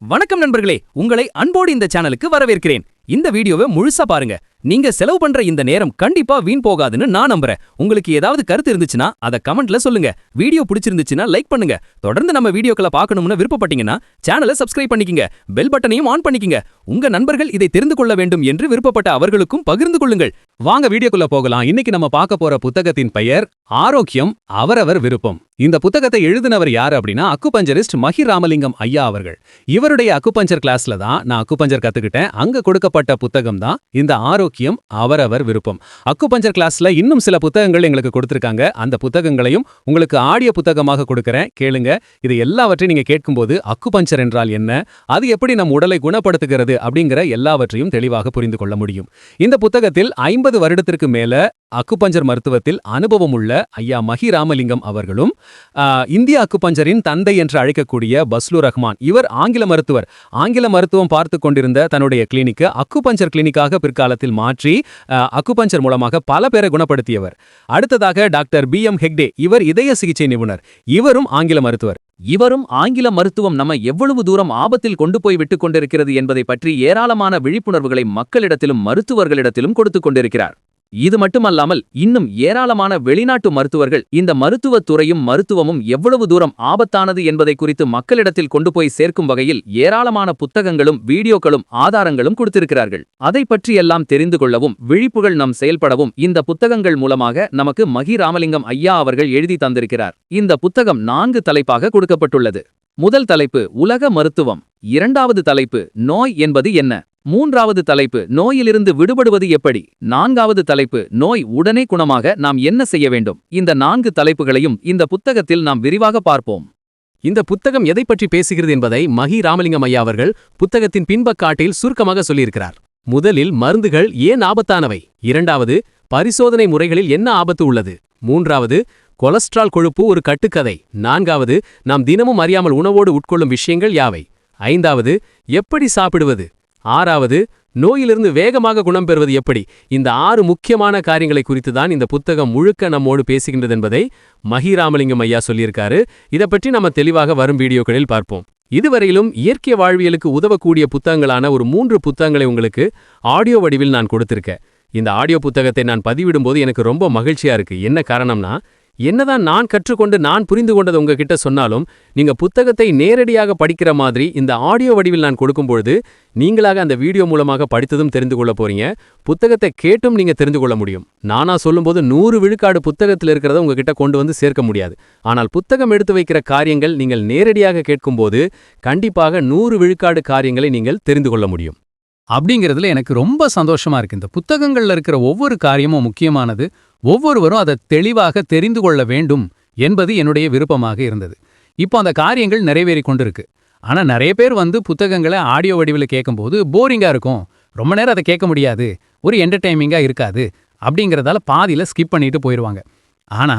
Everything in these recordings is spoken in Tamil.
வணக்கம் நண்பர்களே, உங்களை அன்போடு இந்த சேனலுக்கு வரவேற்கிறேன். இந்த வீடியோவை முழுசா பாருங்க. நீங்க செலவு பண்ற இந்த நேரம் கண்டிப்பா வீண் போகாதுன்னு நான் நம்புறேன். உங்களுக்கு ஏதாவது கருத்து இருந்துச்சுன்னா அத கமெண்ட்ல சொல்லுங்க. வீடியோ பிடிச்சிருந்துச்சுன்னா லைக் பண்ணுங்க. தொடர்ந்து நம்ம வீடியோக்களை பார்க்கணும்னு விருப்பப்பட்டீங்கன்னா சேனலை சப்ஸ்கிரைப் பண்ணிக்கங்க. பெல் பட்டனையும் ஆன் பண்ணிக்கங்க. உங்க நண்பர்கள் இதை தெரிந்து கொள்ள வேண்டும் என்று விருப்பப்பட்ட அவர்களுக்கும் பகிர்ந்து கொள்ளுங்கள். வாங்க வீடியோக்குள்ள போகலாம். இன்னைக்கு நம்ம பார்க்க போற புத்தகத்தின் பெயர் ஆரோக்கியம் அவரவர் விருப்பம். இந்த புத்தகத்தை எழுதினவர் யாரு அப்படின்னா அக்குபஞ்சரிஸ்ட் மஹி ராமலிங்கம் ஐயா அவர்கள். இவருடைய அக்குபஞ்சர் கிளாஸ்ல தான் நான் அக்குபஞ்சர் கத்துக்கிட்டேன். அங்க கொடுக்கப்பட்ட புத்தகம் தான் இந்த ஆரோக்கியம் அவரவர் விருப்பம். அக்குபஞ்சர் கிளாஸ்ல இன்னும் சில புத்தகங்கள் எங்களுக்கு கொடுத்திருக்காங்க. அந்த புத்தகங்களையும் உங்களுக்கு ஆடியோ புத்தகமாக கொடுக்கறேன், கேளுங்க. இது எல்லாவற்றையும் நீங்க கேட்கும்போது அக்குபஞ்சர் என்றால் என்ன, அது எப்படி நம் உடலை குணப்படுத்துகிறது அப்படிங்கிற எல்லாவற்றையும் தெளிவாக புரிந்து கொள்ள முடியும். இந்த புத்தகத்தில் 50 வருடத்திற்கு மேல அக்குபஞ்சர் மருத்துவத்தில் அனுபவம் உள்ள ஐயா மஹி ராமலிங்கம் அவர்களும் இந்திய அக்குபஞ்சரின் தந்தை என்று அழைக்கக்கூடிய பஸ்லு ரஹ்மான், இவர் ஆங்கில மருத்துவர். ஆங்கில மருத்துவம் பார்த்து கொண்டிருந்த தன்னுடைய கிளினிக்கு அக்குபஞ்சர் கிளினிக்காக பிற்காலத்தில் மாற்றி அக்குபஞ்சர் மூலமாக பல பேரை குணப்படுத்தியவர். அடுத்ததாக டாக்டர் BM ஹெக்டே, இவர் இதய சிகிச்சை நிபுணர். இவரும் ஆங்கில மருத்துவர். இவரும் ஆங்கில மருத்துவம் நம்ம எவ்வளவு தூரம் ஆபத்தில் கொண்டு போய் விட்டுக் கொண்டிருக்கிறது என்பதை பற்றி ஏராளமான விழிப்புணர்வுகளை மக்களிடத்திலும் மருத்துவர்களிடத்திலும் கொடுத்துக் கொண்டிருக்கிறார். இது மட்டுமல்லாமல் இன்னும் ஏராளமான வெளிநாட்டு மருத்துவர்கள் இந்த மருத்துவத் துறையும் மருத்துவமும் எவ்வளவு தூரம் ஆபத்தானது என்பதை குறித்து மக்களிடத்தில் கொண்டு போய் சேர்க்கும் வகையில் ஏராளமான புத்தகங்களும் வீடியோக்களும் ஆதாரங்களும் கொடுத்திருக்கிறார்கள். அதை பற்றியெல்லாம் தெரிந்து கொள்ளவும் விழிப்புகள் நம் செயல்படவும் இந்த புத்தகங்கள் மூலமாக நமக்கு மஹி ராமலிங்கம் ஐயா அவர்கள் எழுதி தந்திருக்கிறார். இந்த புத்தகம் 4 தலைப்பாக கொடுக்கப்பட்டுள்ளது. முதல் தலைப்பு உலக மருத்துவம், 2வது தலைப்பு நோய் என்பது என்ன, 3வது தலைப்பு நோயிலிருந்து விடுபடுவது எப்படி, 4வது தலைப்பு நோய் உடனே குணமாக நாம் என்ன செய்ய வேண்டும். இந்த 4 தலைப்புகளையும் இந்த புத்தகத்தில் நாம் விரிவாக பார்ப்போம். இந்த புத்தகம் எதை பற்றி பேசுகிறது என்பதை மஹி ராமலிங்கம் ஐயா அவர்கள் புத்தகத்தின் பின்பக்காட்டில் சுருக்கமாக சொல்லியிருக்கிறார். முதலில் மருந்துகள் ஏன் ஆபத்தானவை, 2வது பரிசோதனை முறைகளில் என்ன ஆபத்து உள்ளது, 3வது கொலஸ்ட்ரால் கொழுப்பு ஒரு கட்டுக்கதை, 4வது நாம் தினமும் அறியாமல் உணவோடு உட்கொள்ளும் விஷயங்கள் யாவை, 5வது எப்படி சாப்பிடுவது, 6வது நோயிலிருந்து வேகமாக குணம் பெறுவது எப்படி. இந்த 6 முக்கியமான காரியங்களை குறித்து தான் இந்த புத்தகம் முழுக்க நம்மோடு பேசுகின்றது என்பதை மஹி ராமலிங்கம் ஐயா சொல்லியிருக்காரு. இதை பற்றி நம்ம தெளிவாக வரும் வீடியோக்களில் பார்ப்போம். இதுவரையிலும் இயற்கை வாழ்வியலுக்கு உதவக்கூடிய புத்தகங்களான ஒரு 3 புத்தகங்களை உங்களுக்கு ஆடியோ வடிவில் நான் கொடுத்திருக்கேன். இந்த ஆடியோ புத்தகத்தை நான் பதிவிடும்போது எனக்கு ரொம்ப மகிழ்ச்சியா இருக்கு. என்ன காரணம்னா, என்னதான் நான் கற்றுக்கொண்டு நான் புரிந்து கொண்டது உங்ககிட்ட சொன்னாலும் நீங்க புத்தகத்தை நேரடியாக படிக்கிற மாதிரி இந்த ஆடியோ வடிவில் நான் கொடுக்கும்பொழுது நீங்களாக அந்த வீடியோ மூலமாக படித்ததும் தெரிந்து கொள்ள போறீங்க. புத்தகத்தை கேட்டும் நீங்க தெரிந்து கொள்ள முடியும். நானா சொல்லும்போது 100 விழுக்காடு புத்தகத்தில் இருக்கிறத உங்ககிட்ட கொண்டு வந்து சேர்க்க முடியாது. ஆனால் புத்தகம் எடுத்து வைக்கிற காரியங்கள் நீங்கள் நேரடியாக கேட்கும்போது கண்டிப்பாக 100 விழுக்காடு காரியங்களை நீங்கள் தெரிந்து கொள்ள முடியும். அப்படிங்கிறதுல எனக்கு ரொம்ப சந்தோஷமா இருக்கு. இந்த புத்தகங்கள்ல இருக்கிற ஒவ்வொரு காரியமும் முக்கியமானது. ஒவ்வொருவரும் அதை தெளிவாக தெரிந்து கொள்ள வேண்டும் என்பது என்னுடைய விருப்பமாக இருந்தது. இப்போ அந்த காரியங்கள் நிறைவேறி கொண்டிருக்கு. ஆனா நிறைய பேர் புத்தகங்களை ஆடியோ வடிவில் கேட்கும்போது போரிங்கா இருக்கும், ரொம்ப நேரம் அதை கேட்க முடியாது, ஒரு என்டர்டைமிங்கா இருக்காது அப்படிங்கிறதால பாதியில ஸ்கிப் பண்ணிட்டு போயிடுவாங்க. ஆனா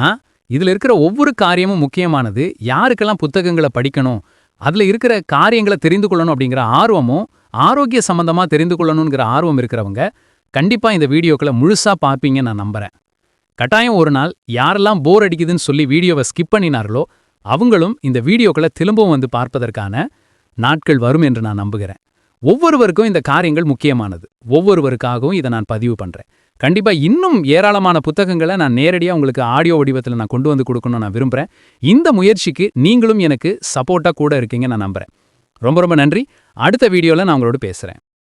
இதுல இருக்கிற ஒவ்வொரு காரியமும் முக்கியமானது. யாருக்கெல்லாம் புத்தகங்களை படிக்கணும், அதுல இருக்கிற காரியங்களை தெரிந்து கொள்ளணும் அப்படிங்கிற ஆர்வமும் ஆரோக்கிய சம்பந்தமா தெரிந்து கொள்ளணுங்கிற ஆர்வம் இருக்கிறவங்க கண்டிப்பா இந்த வீடியோக்களை முழுசா பார்ப்பீங்க நான் நம்புறேன். கட்டாயம் ஒரு நாள் யாரெல்லாம் போர் அடிக்குதுன்னு சொல்லி வீடியோவை ஸ்கிப் பண்ணினார்களோ அவங்களும் இந்த வீடியோக்களை திரும்பவும் பார்ப்பதற்கான நாட்கள் வரும் என்று நான் நம்புகிறேன். ஒவ்வொருவருக்கும் இந்த காரியங்கள் முக்கியமானது. ஒவ்வொருவருக்காகவும் இதை நான் பதிவு பண்றேன். கண்டிப்பா இன்னும் ஏராளமான புத்தகங்களை நான் நேரடியா உங்களுக்கு ஆடியோ வடிவத்தில் நான் கொண்டு வந்து கொடுக்கணும்னு நான் விரும்புறேன். இந்த முயற்சிக்கு நீங்களும் எனக்கு சப்போர்ட்டா கூட இருக்கீங்க நான் நம்புறேன். ரொம்ப ரொம்ப நன்றி. அடுத்த வீடியோல நான் உங்களோட பேசுறேன்.